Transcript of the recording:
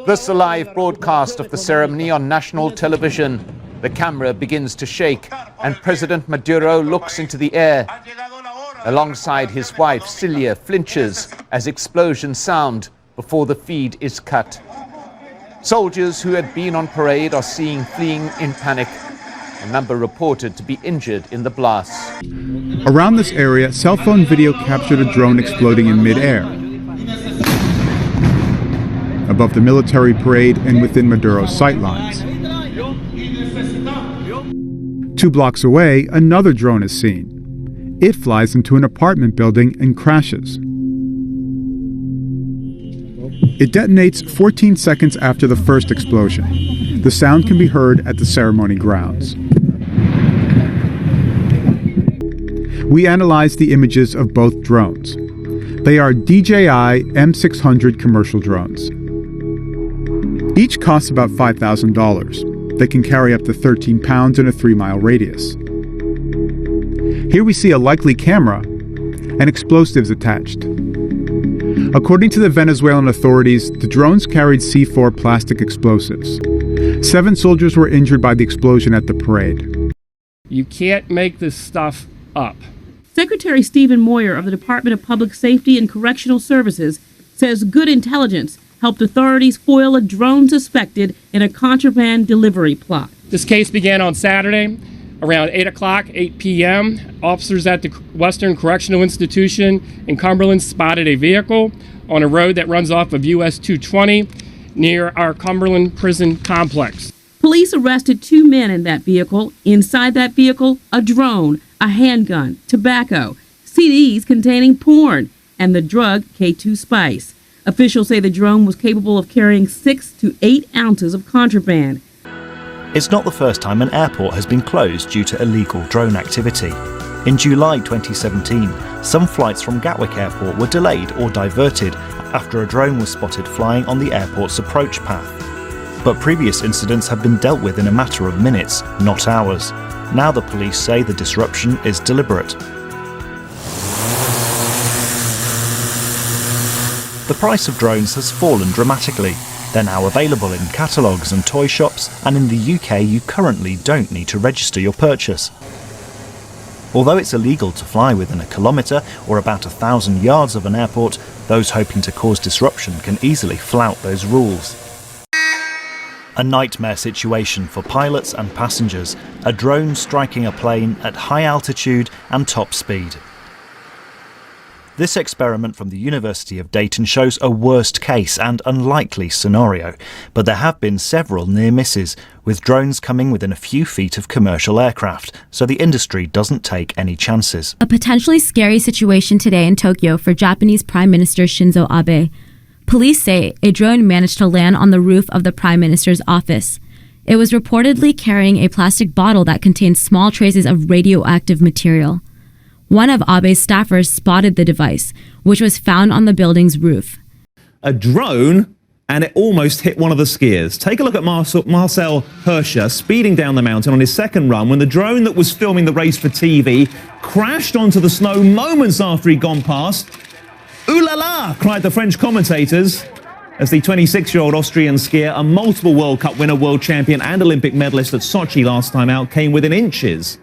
This a live broadcast of the ceremony on national television. The camera begins to shake and President Maduro looks into the air. Alongside his wife, Cilia flinches as explosions sound before the feed is cut. Soldiers who had been on parade are seen fleeing in panic. A number reported to be injured in the blasts. Around this area, cell phone video captured a drone exploding in mid-air. Above the military parade and within Maduro's sightlines. 2 blocks away, another drone is seen. It flies into an apartment building and crashes. It detonates 14 seconds after the first explosion. The sound can be heard at the ceremony grounds. We analyzed the images of both drones. They are DJI M600 commercial drones. Each costs about $5,000. They can carry up to 13 pounds in a 3-mile radius. Here we see a likely camera and explosives attached. According to the Venezuelan authorities, the drones carried C4 plastic explosives. 7 soldiers were injured by the explosion at the parade. You can't make this stuff up. Secretary Stephen Moyer of the Department of Public Safety and Correctional Services says good intelligence helped authorities foil a drone suspected in a contraband delivery plot. This case began on Saturday around 8 p.m. Officers at the Western Correctional Institution in Cumberland spotted a vehicle on a road that runs off of US 220 near our Cumberland prison complex. Police arrested 2 men in that vehicle. Inside that vehicle, a drone, a handgun, tobacco, CDs containing porn, and the drug K2 Spice. Officials say the drone was capable of carrying 6 to 8 ounces of contraband. It's not the first time an airport has been closed due to illegal drone activity. In July 2017, some flights from Gatwick Airport were delayed or diverted after a drone was spotted flying on the airport's approach path. But previous incidents have been dealt with in a matter of minutes, not hours. Now the police say the disruption is deliberate. The price of drones has fallen dramatically. They're now available in catalogues and toy shops, and in the UK you currently don't need to register your purchase. Although it's illegal to fly within a kilometre or about 1,000 yards of an airport, those hoping to cause disruption can easily flout those rules. A nightmare situation for pilots and passengers, a drone striking a plane at high altitude and top speed. This experiment from the University of Dayton shows a worst case and unlikely scenario, but there have been several near misses, with drones coming within a few feet of commercial aircraft, so the industry doesn't take any chances. A potentially scary situation today in Tokyo for Japanese Prime Minister Shinzo Abe. Police say a drone managed to land on the roof of the Prime Minister's office. It was reportedly carrying a plastic bottle that contained small traces of radioactive material. One of Abe's staffers spotted the device, which was found on the building's roof. A drone, and it almost hit one of the skiers. Take a look at Marcel Hirscher speeding down the mountain on his second run when the drone that was filming the race for TV crashed onto the snow moments after he'd gone past. Ooh la la, cried the French commentators, as the 26-year-old Austrian skier, a multiple World Cup winner, world champion and Olympic medalist at Sochi last time out, came within inches.